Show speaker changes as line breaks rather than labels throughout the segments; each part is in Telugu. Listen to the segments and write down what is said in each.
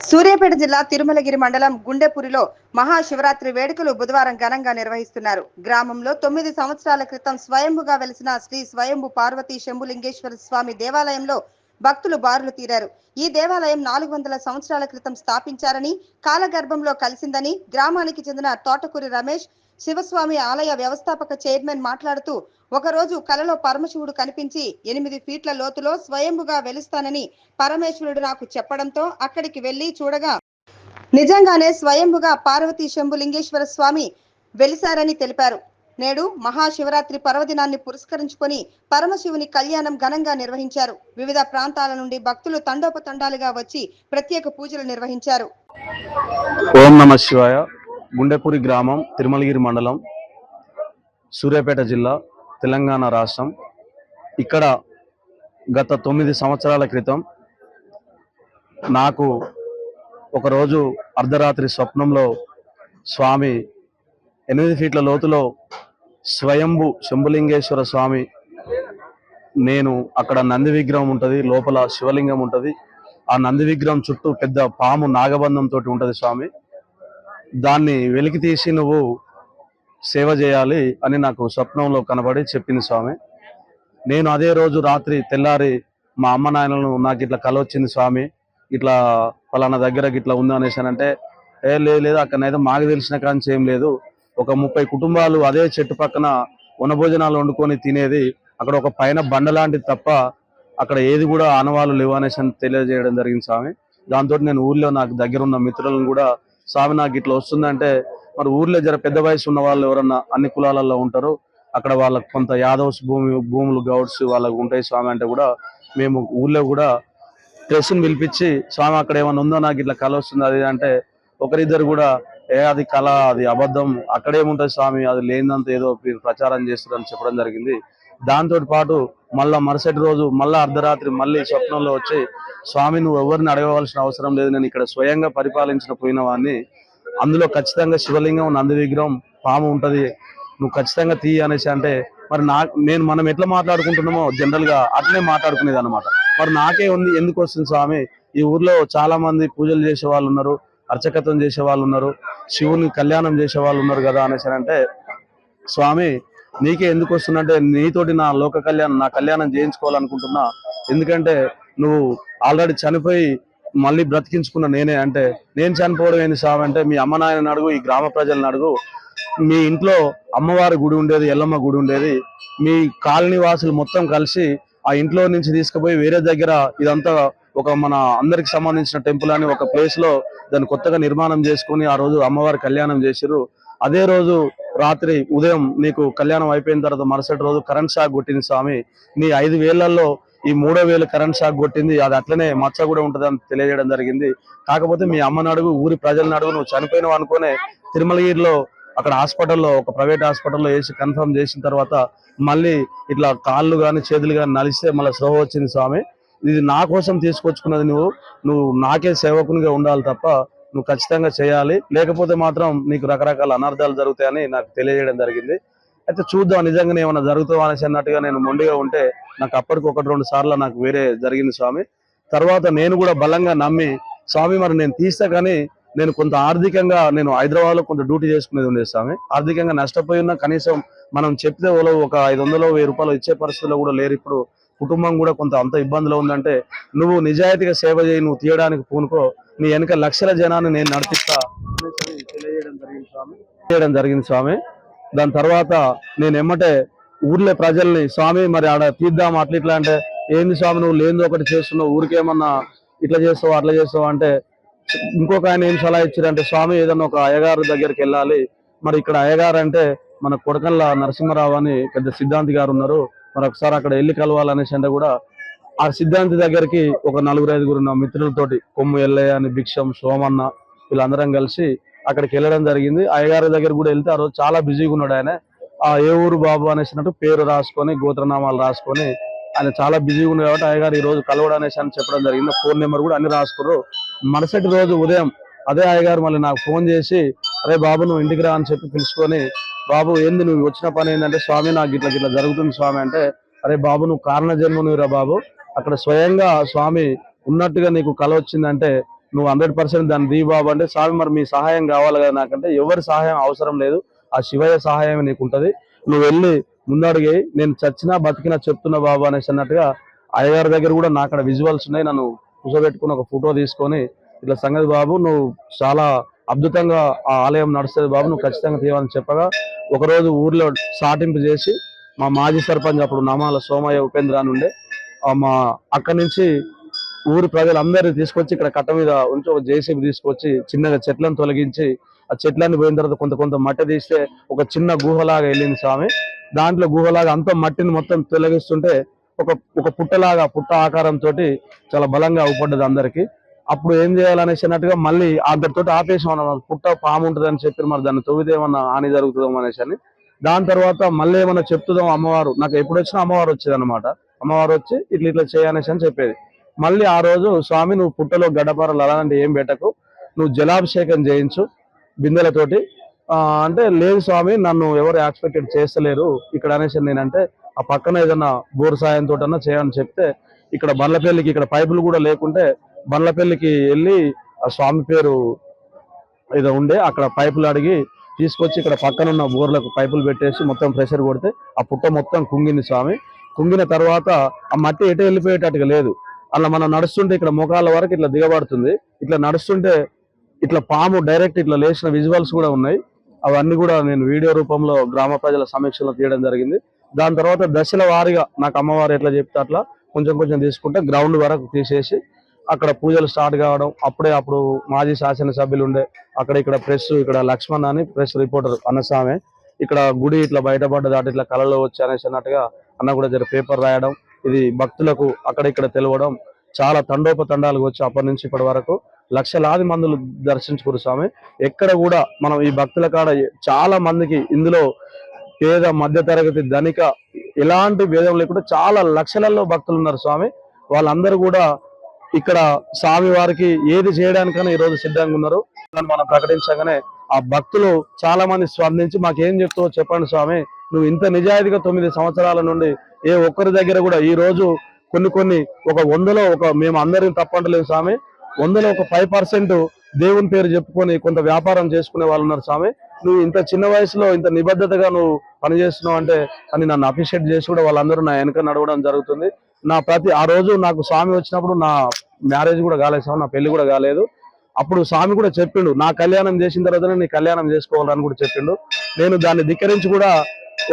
సూర్యాపేట జిల్లా తిరుమలగిరి మండలం గుండెపురిలో మహాశివరాత్రి వేడుకలు బుధవారం ఘనంగా నిర్వహిస్తున్నారు. గ్రామంలో 9 సంవత్సరాల క్రితం స్వయంభుగా వెలిసిన శ్రీ స్వయంభు పార్వతీ శంభులింగేశ్వర స్వామి దేవాలయంలో భక్తులు బారులు తీరారు. ఈ దేవాలయం 400 సంవత్సరాల క్రితం స్థాపించారని, కాలగర్భంలో కలిసిందని గ్రామానికి చెందిన తోటకూరి రమేష్ శివస్వామి ఆలయ వ్యవస్థాపక చైర్మన్ మాట్లాడుతూ, ఒకరోజు కలలో పరమశివుడు కనిపించి 8 ఫీట్ల లోతులో స్వయంభుగా వెలుస్తానని పరమేశ్వరుడు నాకు చెప్పడంతో అక్కడికి వెళ్లి చూడగా నిజంగానే స్వయంభుగా పార్వతీ శంభులింగేశ్వర స్వామి వెలిశారని తెలిపారు. నేడు మహాశివరాత్రి పర్వదినాన్ని పురస్కరించుకొని పరమశివుని కళ్యాణం ఘనంగా నిర్వహించారు. వివిధ ప్రాంతాల నుండి భక్తులు తండోపతండాలుగా వచ్చి ప్రత్యేక పూజలు నిర్వహించారు.
ఓం నమః శివాయ. గుండెపురి గ్రామం, తిరుమలగిరి మండలం, సూర్యాపేట జిల్లా, తెలంగాణ రాష్ట్రం. ఇక్కడ గత 9 సంవత్సరాల క్రితం నాకు ఒకరోజు అర్ధరాత్రి స్వప్నంలో స్వామి 8 ఫీట్ల లోతులో స్వయంభు శంభులింగేశ్వర స్వామి, నేను అక్కడ నంది విగ్రహం ఉంటుంది, లోపల శివలింగం ఉంటుంది. ఆ నంది విగ్రహం చుట్టూ పెద్ద పాము నాగబంధం తోటి ఉంటుంది స్వామి. దాన్ని వెలికి తీసి నువ్వు సేవ చేయాలి అని నాకు స్వప్నంలో కనబడి చెప్పింది స్వామి. నేను అదే రోజు రాత్రి తెల్లారి మా అమ్మ నాయనలను, నాకు ఇట్లా కల వచ్చింది స్వామి, ఇట్లా పలానా దగ్గర ఇట్లా ఉందనేసానంటే, లేదు అక్కడనైతే మాకు తెలిసిన కాంచి ఏం లేదు, ఒక 30 కుటుంబాలు అదే చెట్టు పక్కన వనభోజనాలు వండుకొని తినేది, అక్కడ ఒక పైన బండ లాంటిది తప్ప అక్కడ ఏది కూడా ఆనవాళ్ళు లేవు అనేసి తెలియజేయడం జరిగింది స్వామి. దాంతో నేను ఊర్లో నాకు దగ్గర ఉన్న మిత్రులను కూడా, స్వామి నాకు ఇట్లా వస్తుందంటే, మరి ఊర్లో జర పెద్ద వయసు ఉన్న వాళ్ళు ఎవరన్నా అన్ని కులాలలో ఉంటారు, అక్కడ వాళ్ళకు కొంత యాదవ్స్ భూములు గౌడ్స్ వాళ్ళకు ఉంటాయి స్వామి అంటే కూడా మేము ఊర్లో కూడా ప్రెస్ని పిలిపించి, స్వామి అక్కడ ఏమైనా ఉందో నాకు ఇట్లా కళ వస్తుంది అది అంటే, ఒకరిద్దరు కూడా అది కళ, అది అబద్ధం, అక్కడేముంటుంది స్వామి, అది లేనిదంతా ఏదో మీరు ప్రచారం చేస్తారని చెప్పడం జరిగింది. దాంతో పాటు మళ్ళా మరుసటి రోజు మళ్ళా అర్ధరాత్రి మళ్ళీ స్వప్నంలో వచ్చి, స్వామి నువ్వు ఎవరిని అడగవలసిన అవసరం లేదు, నేను ఇక్కడ స్వయంగా పరిపాలించిన పోయిన వాడిని, అందులో ఖచ్చితంగా శివలింగం, నంది విగ్రహం, పాము ఉంటది, నువ్వు ఖచ్చితంగా తీయ అనేసి అంటే, మరి మనం ఎట్లా మాట్లాడుకుంటున్నామో జనరల్ గా అట్లనే మాట్లాడుకునేది అనమాట. మరి నాకే ఉంది ఎందుకు వస్తుంది స్వామి, ఈ ఊర్లో చాలా మంది పూజలు చేసే వాళ్ళు ఉన్నారు, అర్చకత్వం చేసే వాళ్ళు ఉన్నారు, శివుని కళ్యాణం చేసే వాళ్ళు ఉన్నారు కదా అనేసి అంటే, స్వామి నీకే ఎందుకు వస్తుందంటే, నీతోటి నా లోక కళ్యాణం, నా కళ్యాణం చేయించుకోవాలనుకుంటున్నా, ఎందుకంటే నువ్వు ఆల్రెడీ చనిపోయి మళ్ళీ బ్రతికించుకున్న నేనే అంటే, నేను చనిపోవడం ఏంది స్వామి అంటే, మీ అమ్మ నాయనని అడుగు, ఈ గ్రామ ప్రజలను అడుగు, మీ ఇంట్లో అమ్మవారి గుడి ఉండేది, ఎల్లమ్మ గుడి ఉండేది, మీ కాలనీ వాసులు మొత్తం కలిసి ఆ ఇంట్లో నుంచి తీసుకుపోయి వేరే దగ్గర, ఇదంతా ఒక మన అందరికి సంబంధించిన టెంపుల్ అని ఒక ప్లేస్ లో దాన్ని కొత్తగా నిర్మాణం చేసుకుని ఆ రోజు అమ్మవారి కళ్యాణం చేసిర్రు. అదే రోజు రాత్రి ఉదయం నీకు కళ్యాణం అయిపోయిన తర్వాత మరుసటి రోజు కరెంట్ షాక్ కొట్టింది స్వామి. నీ 5 వేళ్లలో ఈ 3వ వేలు కరెంట్ షాక్ కొట్టింది, అది అట్లనే మచ్చ కూడా ఉంటుందని తెలియజేయడం జరిగింది. కాకపోతే మీ అమ్మని అడుగు, ఊరి ప్రజలను అడుగు, నువ్వు చనిపోయినావు అనుకునే తిరుమలగిరిలో అక్కడ హాస్పిటల్లో, ఒక ప్రైవేట్ హాస్పిటల్లో వేసి కన్ఫర్మ్ చేసిన తర్వాత మళ్ళీ ఇట్లా కాళ్ళు కానీ చేతులు కానీ నలిస్తే మళ్ళీ స్పృహ వచ్చింది స్వామి. ఇది నా కోసం తీసుకొచ్చుకున్నది, నువ్వు నాకే సేవకునిగా ఉండాలి తప్ప నువ్వు ఖచ్చితంగా చేయాలి, లేకపోతే మాత్రం నీకు రకరకాల అనర్థాలు జరుగుతాయని నాకు తెలియజేయడం జరిగింది. అయితే చూద్దాం నిజంగానే ఏమైనా జరుగుతావు అనేసి అన్నట్టుగా నేను మొండిగా ఉంటే, నాకు అప్పటికి 1-2 సార్లు నాకు వేరే జరిగింది స్వామి. తర్వాత నేను కూడా బలంగా నమ్మి, స్వామి మరి నేను తీస్తా కానీ నేను కొంత ఆర్థికంగా, నేను హైదరాబాద్ లో కొంత డ్యూటీ చేసుకునేది ఉండేది స్వామి, ఆర్థికంగా నష్టపోయి ఉన్నా, కనీసం మనం చెప్తే ఒక 500-1000 రూపాయలు ఇచ్చే పరిస్థితిలో కూడా లేరు. ఇప్పుడు కుటుంబం కూడా కొంత అంత ఇబ్బందిలో ఉందంటే, నువ్వు నిజాయితీగా సేవ చేయి, నువ్వు తీయడానికి పూనుకో, నీ వెనక లక్షల జనాన్ని నేను నడిపిస్తా తెలియజేయడం జరిగింది స్వామి. దాని తర్వాత నేను ఎమ్మటే ఊర్లో ప్రజల్ని, స్వామి మరి ఆడ తీద్దాం అట్లా ఇట్లా అంటే, ఏంది స్వామి నువ్వు లేనిది ఒకటి చేస్తున్నావు, ఊరికేమన్నా ఇట్లా చేస్తావు అట్లా చేస్తావు అంటే, ఇంకొక ఆయన ఏం సలహా ఇచ్చారంటే, స్వామి ఏదన్నా ఒక అయ్యగారు దగ్గరికి వెళ్ళాలి, మరి ఇక్కడ అయ్యగారు అంటే మన కొడకల్ల నరసింహరావు అని పెద్ద సిద్ధాంతి గారు ఉన్నారు, మరి ఒకసారి అక్కడ వెళ్ళి కలవాలనేసి అంటే కూడా ఆ సిద్ధాంతి దగ్గరికి ఒక 4-5 నా మిత్రులతోటి, కొమ్ము ఎల్లయ్య అని, భిక్షం, సోమన్న, వీళ్ళందరం కలిసి అక్కడికి వెళ్ళడం జరిగింది. అయ్యగారి దగ్గర కూడా వెళ్తే ఆ రోజు చాలా బిజీగా ఉన్నాడు ఆయన. ఆ ఏ ఊరు బాబు అనేసినట్టు పేరు రాసుకొని, గోత్రనామాలు రాసుకొని, ఆయన చాలా బిజీగా ఉంది కాబట్టి అయ్యగారు ఈ రోజు కలవడం అనేసి అని చెప్పడం జరిగింది. ఫోన్ నెంబర్ కూడా అన్ని రాసుకున్నారు. మరుసటి రోజు ఉదయం అదే అయ్యగారు మళ్ళీ నాకు ఫోన్ చేసి, అరే బాబు నువ్వు ఇంటికి రా అని చెప్పి పిలుచుకొని, బాబు ఏంది నువ్వు వచ్చిన పని ఏంటంటే, స్వామి నాకు ఇట్లా జరుగుతుంది స్వామి అంటే, అరే బాబు నువ్వు కారణ జన్మనురా బాబు, అక్కడ స్వయంగా స్వామి ఉన్నట్టుగా నీకు కల వచ్చిందంటే నువ్వు 100% దాన్ని దీ బాబు అంటే, స్వామి మరి మీ సహాయం కావాలి కదా నాకంటే, ఎవరి సహాయం అవసరం లేదు, ఆ శివయ్య సహాయం నీకు ఉంటది, నువ్వు వెళ్ళి ముందడుగు నేను చచ్చినా బతికినా చెప్తున్నా బాబు అనేసి అన్నట్టుగా అయ్యగారి దగ్గర కూడా నా అక్కడ విజువల్స్ ఉన్నాయి. నన్ను కూర్చోబెట్టుకుని ఒక ఫోటో తీసుకొని ఇట్లా సంగతి బాబు నువ్వు చాలా అద్భుతంగా ఆ ఆలయం నడుస్తుంది బాబు, నువ్వు ఖచ్చితంగా తీయమని చెప్పగా ఒకరోజు ఊర్లో సాటింపు చేసి మా మాజీ సర్పంచ్ అప్పుడు నామాల సోమయ్య ఉపేంద్ర అని ఉండే మా అక్కడి నుంచి ఊరి ప్రజలందరినీ తీసుకొచ్చి ఇక్కడ కట్ట మీద ఉంచి ఒక జేసీబీ తీసుకొచ్చి చిన్నగా చెట్లను తొలగించి ఆ చెట్లన్నీ పోయిన తర్వాత కొంత కొంత మట్టి తీస్తే ఒక చిన్న గుహలాగా వెళ్ళింది స్వామి. దాంట్లో గుహలాగా అంత మట్టిని మొత్తం తొలగిస్తుంటే ఒక ఒక పుట్టలాగా పుట్ట ఆకారంతో చాలా బలంగా అవుపడ్డది అందరికి. అప్పుడు ఏం చేయాలనేసి అన్నట్టుగా మళ్ళీ అందరితో ఆపేసాం అన్నమాట. పుట్ట పాము ఉంటుంది అని చెప్పి మరి దాన్ని తవ్వితే ఏమన్నా హాని జరుగుతుందో అనేసి అని. దాని తర్వాత మళ్ళీ ఏమన్నా చెప్తుందాం అమ్మవారు, నాకు ఎప్పుడు వచ్చినా అమ్మవారు వచ్చేది అనమాట. అమ్మవారు వచ్చి ఇట్లా ఇట్లా చేయనేసి అని చెప్పేది. మళ్ళీ ఆ రోజు స్వామి నువ్వు పుట్టలో గడ్డపారలు అలాంటి ఏం పెట్టకు, నువ్వు జలాభిషేకం చేయించు బిందెలతోటి అంటే లేదు స్వామి నన్ను ఎవరు ఎక్స్పెక్టెడ్ చేస్తలేరు ఇక్కడ అనేసి నేనంటే ఆ పక్కన ఏదన్నా బోర్ సాయంతో అన్నా చేయని చెప్తే ఇక్కడ బండ్లపల్లికి ఇక్కడ పైపులు కూడా లేకుంటే బండ్లపల్లికి వెళ్ళి ఆ స్వామి పేరు ఏదో ఉండే అక్కడ పైపులు అడిగి తీసుకొచ్చి ఇక్కడ పక్కన ఉన్న బోర్లకు పైపులు పెట్టేసి మొత్తం ప్రెషర్ కొడితే ఆ పుట్ట మొత్తం కుంగింది స్వామి. కుంగిన తర్వాత ఆ మట్టి ఎటు వెళ్ళిపోయేటట్టుగా లేదు, అలా మనం నడుస్తుంటే ఇక్కడ మోకాళ్ళ వరకు ఇట్లా దిగబడుతుంది. ఇట్లా నడుస్తుంటే ఇట్లా పాము డైరెక్ట్ ఇట్లా లేచిన విజువల్స్ కూడా ఉన్నాయి. అవన్నీ కూడా నేను వీడియో రూపంలో గ్రామ ప్రజల సమీక్షలో తీయడం జరిగింది. దాని తర్వాత దశల వారీగా నాకు అమ్మవారు ఎట్లా చెప్తే అట్లా కొంచెం కొంచెం తీసుకుంటే గ్రౌండ్ వరకు తీసేసి అక్కడ పూజలు స్టార్ట్ కావడం. అప్పుడు మాజీ శాసనసభ్యులు ఉండే అక్కడ ఇక్కడ ప్రెస్, ఇక్కడ లక్ష్మణ్ అని ప్రెస్ రిపోర్టర్ అన్నస్వామి ఇక్కడ గుడి ఇట్లా బయటపడ్డది అటు ఇట్లా కళలో వచ్చి అనేసి అన్నట్టుగా అన్న కూడా జర పేపర్ రాయడం, ఇది భక్తులకు అక్కడ ఇక్కడ తెలవడం, చాలా తండోపతండాలకు వచ్చి అప్పటి నుంచి ఇప్పటి వరకు లక్షలాది మందులు దర్శించుకురు స్వామి. ఎక్కడ కూడా మనం ఈ భక్తుల కాడ చాలా మందికి ఇందులో పేద మధ్య తరగతి ధనిక ఎలాంటి భేదం లేకుండా చాలా లక్షలలో భక్తులు ఉన్నారు స్వామి. వాళ్ళందరూ కూడా ఇక్కడ స్వామి వారికి ఏది చేయడానికైనా ఈ రోజు సిద్ధంగా ఉన్నారు. మనం ప్రకటించగానే ఆ భక్తులు చాలా మంది స్పందించి మాకేం చెప్తావో చెప్పండి స్వామి, నువ్వు ఇంత నిజాయితీగా 9 సంవత్సరాల నుండి ఏ ఒక్కరి దగ్గర కూడా ఈ రోజు కొన్ని ఒక 100లో ఒక మేము అందరిని తప్పంటలేదు స్వామి, 100లో ఒక 5% దేవుని పేరు చెప్పుకొని కొంత వ్యాపారం చేసుకునే వాళ్ళు ఉన్నారు స్వామి. నువ్వు ఇంత చిన్న వయసులో ఇంత నిబద్ధతగా నువ్వు పనిచేస్తున్నావు అంటే అని నన్ను అప్రిషియేట్ చేసి కూడా వాళ్ళందరూ నా వెనక నడవడం జరుగుతుంది. ఆ రోజు నాకు స్వామి వచ్చినప్పుడు నా మ్యారేజ్ కూడా కాలేదు స్వామి, నా పెళ్లి కూడా కాలేదు. అప్పుడు స్వామి కూడా చెప్పిండు నా కళ్యాణం చేసిన తర్వాతనే నీ కళ్యాణం చేసుకోవాలని కూడా చెప్పిండు. నేను దాన్ని ధిక్కరించి కూడా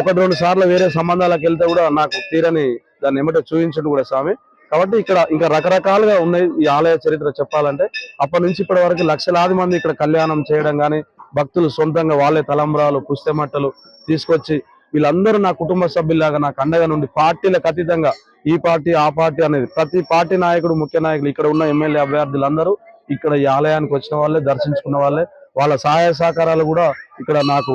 1-2 సార్లు వేరే సంబంధాలకు వెళ్తే కూడా నాకు తీరని దాన్ని ఏమిటో చూపించండు కూడా స్వామి. కాబట్టి ఇక్కడ ఇంకా రకరకాలుగా ఉన్నాయి ఈ ఆలయ చరిత్ర చెప్పాలంటే. అప్పటి నుంచి ఇప్పటి వరకు లక్షలాది మంది ఇక్కడ కళ్యాణం చేయడం కానీ, భక్తులు సొంతంగా వాళ్ళే తలంబ్రాలు పుస్తెమట్టలు తీసుకొచ్చి వీళ్ళందరూ నా కుటుంబ సభ్యులాగా నాకు అండగా నుండి పార్టీలకు అతీతంగా ఈ పార్టీ ఆ పార్టీ అనేది ప్రతి పార్టీ నాయకుడు ముఖ్య నాయకులు ఇక్కడ ఉన్న ఎమ్మెల్యే అభ్యర్థులందరూ ఇక్కడ ఈ ఆలయానికి వచ్చిన వాళ్ళే, దర్శించుకున్న వాళ్ళే. వాళ్ళ సహాయ సహకారాలు కూడా ఇక్కడ నాకు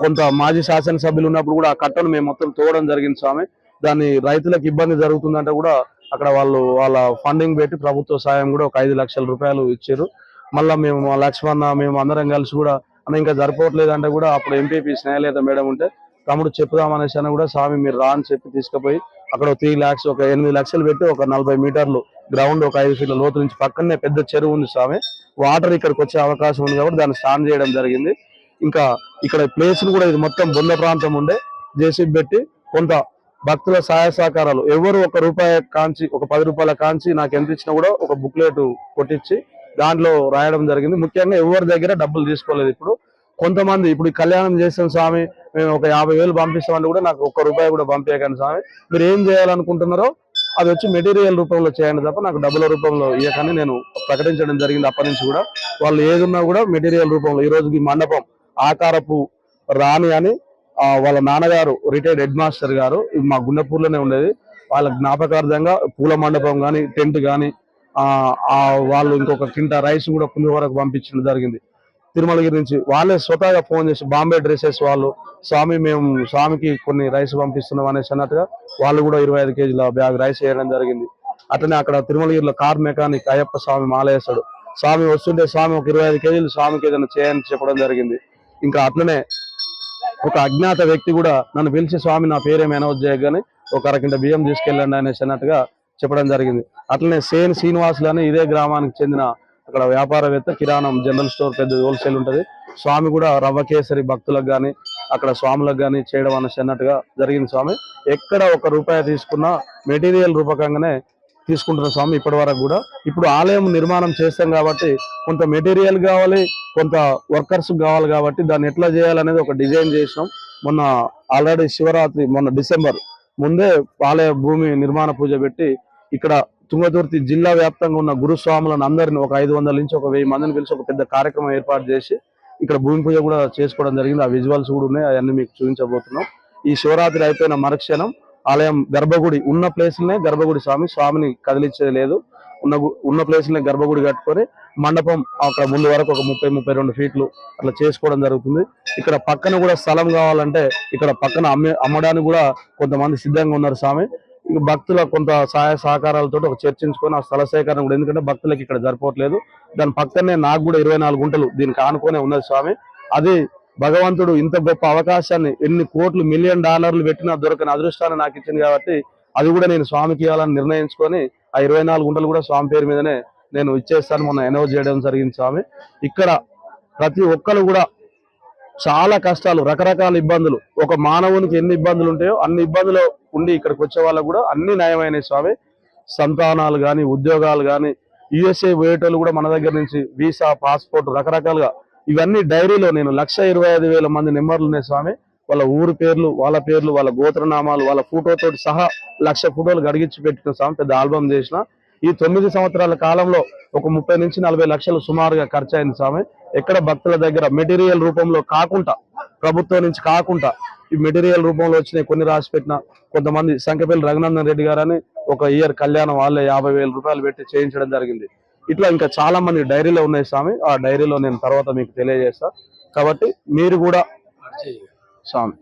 కొంత మాజీ శాసనసభ్యులు ఉన్నప్పుడు కూడా ఆ కట్టను మేము మొత్తం తోవడం జరిగింది స్వామి. దాన్ని రైతులకు ఇబ్బంది జరుగుతుందంటే కూడా అక్కడ వాళ్ళ ఫండింగ్ పెట్టి ప్రభుత్వ సాయం కూడా ఒక 5 లక్షల రూపాయలు ఇచ్చారు. మళ్ళీ మేము మా లక్ష్మణ మేము అందరం కలిసి కూడా అన్న ఇంకా సరిపోవట్లేదు అంటే కూడా అప్పుడు ఎంపీపీ స్నేహలేత మేడం ఉంటే తమ్ముడు చెప్పుదామనేసి అని కూడా స్వామి మీరు రా అని చెప్పి తీసుకుపోయి అక్కడ 3 lakhs ఒక 8 లక్షలు పెట్టి ఒక 40 మీటర్లు గ్రౌండ్ ఒక 5 ఫీట్ల లోతు నుంచి పక్కనే పెద్ద చెరువు ఉంది స్వామి. వాటర్ ఇక్కడికి వచ్చే అవకాశం ఉంది కాబట్టి దాన్ని స్టార్ట్ చేయడం జరిగింది. ఇంకా ఇక్కడ ప్లేస్ కూడా ఇది మొత్తం బొంద ప్రాంతం ఉండే జేసీబీ పెట్టి కొంత భక్తుల సహాయ సహకారాలు ఎవరు ₹1 కాంచి ఒక ₹10 కాంచి నాకు ఎంత ఇచ్చినా కూడా ఒక బుక్లెట్ కొట్టించి దాంట్లో రాయడం జరిగింది. ముఖ్యంగా ఎవరి దగ్గర డబ్బులు తీసుకోలేదు. ఇప్పుడు కొంతమంది ఇప్పుడు కళ్యాణం చేస్తాం స్వామి మేము ఒక 50,000 పంపిస్తామంటే కూడా నాకు ₹1 కూడా పంపించకండి స్వామి, మీరు ఏం చేయాలనుకుంటున్నారో అది వచ్చి మెటీరియల్ రూపంలో చేయండి తప్ప నాకు డబ్బుల రూపంలో ఇవ్వకని నేను ప్రకటించడం జరిగింది. అప్పటి నుంచి కూడా వాళ్ళు ఏదున్నా కూడా మెటీరియల్ రూపంలో. ఈ రోజుకి మండపం ఆకారపు రాణి అని వాళ్ళ నాన్నగారు రిటైర్డ్ హెడ్ మాస్టర్ గారు మా గుండెపూర్లోనే ఉండేది, వాళ్ళ జ్ఞాపకార్థంగా పూల మండపం కానీ టెంట్ కానీ వాళ్ళు ఇంకొక కింట రైస్ కూడా పులి వరకు పంపించడం జరిగింది. తిరుమలగిరి నుంచి వాళ్ళే స్వతహాగా ఫోన్ చేసి బాంబే డ్రెస్సెస్ వాళ్ళు స్వామి మేము స్వామికి కొన్ని రైస్ పంపిస్తున్నాం అనేసి అన్నట్టుగా వాళ్ళు కూడా 25 కేజీల బ్యాగ్ రైస్ వేయడం జరిగింది. అట్లనే అక్కడ తిరుమలగిరిలో కార్ మెకానిక్ అయ్యప్ప స్వామి మాలేస్తాడు, స్వామి వస్తుంటే స్వామి ఒక 25 కేజీలు స్వామికి ఏదైనా చేయని చెప్పడం జరిగింది. ఇంకా అట్లనే ఒక అజ్ఞాత వ్యక్తి కూడా నన్ను పిలిచి స్వామి నా పేరేమి అనౌన్స్ చేయగానే ఒక అరకింట బియ్యం తీసుకెళ్ళండి అనేసి అన్నట్టుగా చెప్పడం జరిగింది. అట్లనే సేన్ శ్రీనివాసులు అని ఇదే గ్రామానికి చెందిన అక్కడ వ్యాపారవేత్త, కిరాణం జనరల్ స్టోర్ పెద్ద హోల్సేల్ ఉంటది. స్వామి కూడా రవ్వ కేసరి భక్తులకు గాని అక్కడ స్వాములకు గాని చేయడం అన్నట్టుగా జరిగింది స్వామి. ఎక్కడ ఒక రూపాయి తీసుకున్నా మెటీరియల్ రూపకంగానే తీసుకుంటున్న స్వామి ఇప్పటి వరకు కూడా. ఇప్పుడు ఆలయం నిర్మాణం చేస్తాం కాబట్టి కొంత మెటీరియల్ కావాలి, కొంత వర్కర్స్ కావాలి కాబట్టి దాన్ని ఎట్లా చేయాలనేది ఒక డిజైన్ చేసినాం. మొన్న ఆల్రెడీ శివరాత్రి మొన్న డిసెంబర్ ముందే ఆలయ భూమి నిర్మాణ పూజ పెట్టి ఇక్కడ తుంగతుర్తి జిల్లా వ్యాప్తంగా ఉన్న గురుస్వాములను అందరిని ఒక 500 నుంచి ఒక 1000 మందిని పిలిచి ఒక పెద్ద కార్యక్రమం ఏర్పాటు చేసి ఇక్కడ భూమి పూజ కూడా చేసుకోవడం జరిగింది. ఆ విజువల్స్ కూడా ఉన్నాయి, అవన్నీ మీకు చూపించబోతున్నాం. ఈ శివరాత్రి అయిపోయిన మరుక్షణం ఆలయం గర్భగుడి ఉన్న ప్లేస్లోనే గర్భగుడి స్వామిని కదిలించేది లేదు. ఉన్న ప్లేస్లోనే గర్భగుడి కట్టుకొని మండపం అక్కడ ముందు వరకు ఒక 30-32 ఫీట్లు అట్లా చేసుకోవడం జరుగుతుంది. ఇక్కడ పక్కన కూడా స్థలం కావాలంటే ఇక్కడ పక్కన అమ్మడానికి కూడా కొంతమంది సిద్ధంగా ఉన్నారు స్వామి. ఇక భక్తుల కొంత సహాయ సహకారాలతో ఒక చర్చించుకొని ఆ స్థల సేకరణ కూడా, ఎందుకంటే భక్తులకి ఇక్కడ సరిపోవట్లేదు. దాని పక్కనే నాకు కూడా 24 గుంటలు దీనికి ఆనుకునే ఉన్నది స్వామి. అది భగవంతుడు ఇంత గొప్ప అవకాశాన్ని ఎన్ని కోట్లు $1 మిలియన్ పెట్టినా దొరకని అదృష్టాన్ని నాకు ఇచ్చింది కాబట్టి అది కూడా నేను స్వామికి ఇవ్వాలని నిర్ణయించుకొని ఆ 24 గుంటలు కూడా స్వామి పేరు మీదనే నేను ఇచ్చేస్తాను మొన్న అనౌన్స్ చేయడం జరిగింది స్వామి. ఇక్కడ ప్రతి ఒక్కరు కూడా చాలా కష్టాలు, రకరకాల ఇబ్బందులు, ఒక మానవునికి ఎన్ని ఇబ్బందులు ఉంటాయో అన్ని ఇబ్బందులు ఉండి ఇక్కడికి వచ్చే వాళ్ళకు కూడా అన్ని న్యాయమైన స్వామి. సంతానాలు కానీ, ఉద్యోగాలు కానీ, USA పోయేటోళ్ళు కూడా మన దగ్గర నుంచి వీసా, పాస్పోర్ట్ రకరకాలుగా ఇవన్నీ డైరీలో నేను 1,25,000 మంది నెంబర్లు ఉన్నాయి స్వామి. వాళ్ళ ఊరు పేర్లు, వాళ్ళ పేర్లు, వాళ్ళ గోత్రనామాలు, వాళ్ళ ఫోటోతో సహా 1,00,000 ఫోటోలు గడిగించి పెట్టిన స్వామి. పెద్ద ఆల్బమ్ చేసిన. ఈ 9 సంవత్సరాల కాలంలో ఒక 30 నుంచి 40 లక్షలు సుమారుగా ఖర్చు అయింది స్వామి. ఎక్కడ భక్తుల దగ్గర మెటీరియల్ రూపంలో కాకుండా, ప్రభుత్వం నుంచి కాకుండా ఈ మెటీరియల్ రూపంలో వచ్చినాయి కొన్ని రాసి పెట్టిన. కొంతమంది సంఖ్యపల్లి రఘునందన్ రెడ్డి గారని ఒక ఇయర్ కళ్యాణం వాళ్ళే 50,000 రూపాయలు పెట్టి చేయించడం జరిగింది. ఇట్లా ఇంకా చాలా మంది డైరీలో ఉన్నాయి స్వామి. ఆ డైరీలో నేను తర్వాత మీకు తెలియజేస్తా. కాబట్టి మీరు కూడా స్వామి,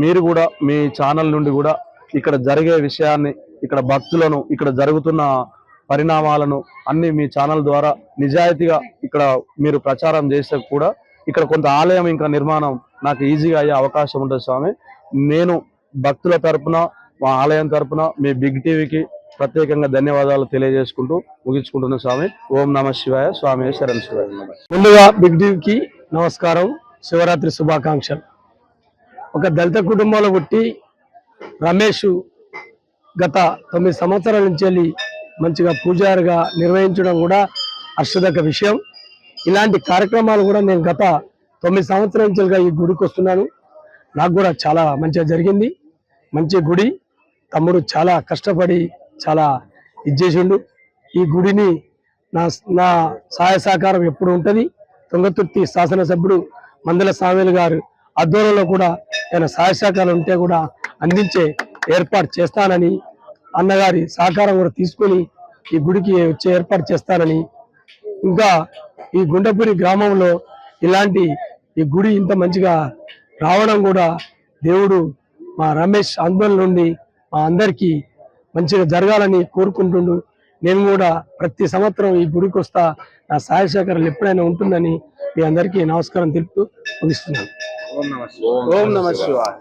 మీరు కూడా మీ ఛానల్ నుండి కూడా ఇక్కడ జరిగే విషయాన్ని, ఇక్కడ భక్తులను, ఇక్కడ జరుగుతున్న పరిణామాలను అన్ని మీ ఛానల్ ద్వారా నిజాయితీగా ఇక్కడ మీరు ప్రచారం చేస్తే కూడా ఇక్కడ కొంత ఆలయం ఇంకా నిర్మాణం నాకు ఈజీగా అయ్యే అవకాశం ఉంటుంది స్వామి. నేను భక్తుల తరపున, మా ఆలయం తరపున మీ బిగ్ టీవీకి ప్రత్యేకంగా ధన్యవాదాలు తెలియజేసుకుంటూ ముగించుకుంటున్న స్వామి. ఓం నమ శివాయ. స్వామి శరణ్ శివాయ.
ముందుగా బిగ్ టీవీకి నమస్కారం, శివరాత్రి శుభాకాంక్షలు. ఒక దళిత కుటుంబంలో పుట్టి రమేష్ గత 9 సంవత్సరాల నుంచి వెళ్ళి మంచిగా పూజారిగా నిర్వహించడం కూడా హర్షదగ్గ విషయం. ఇలాంటి కార్యక్రమాలు కూడా నేను గత 9 సంవత్సరాల నుంచి ఈ గుడికి వస్తున్నాను. నాకు కూడా చాలా మంచిగా జరిగింది. మంచి గుడి. తమ్ముడు చాలా కష్టపడి చాలా ఇచ్చేసిండు. ఈ గుడిని నా సహాయ సహకారం ఎప్పుడు ఉంటుంది. తుంగతుర్తి శాసనసభ్యుడు మందల సామేలు గారు ఆధ్వర్యంలో కూడా ఆయన సహాయ సహకారం ఉంటే కూడా అందించే ఏర్పాటు చేస్తానని, అన్నగారి సహకారం కూడా తీసుకొని ఈ గుడికి వచ్చే ఏర్పాటు చేస్తానని, ఇంకా ఈ గుండెపూరి గ్రామంలో ఇలాంటి ఈ గుడి ఇంత మంచిగా రావడం కూడా దేవుడు మా రమేష్ ఆందోళన నుండి మా అందరికీ మంచిగా జరగాలని కోరుకుంటుండు. నేను కూడా ప్రతి సంవత్సరం ఈ గుడికి వస్తా. నా సహాయ సహకారాలు ఎప్పుడైనా ఉంటుందని మీ అందరికీ నమస్కారం తెలుపుతూ ముగిస్తున్నాను.
ఓం నమ శివాయ.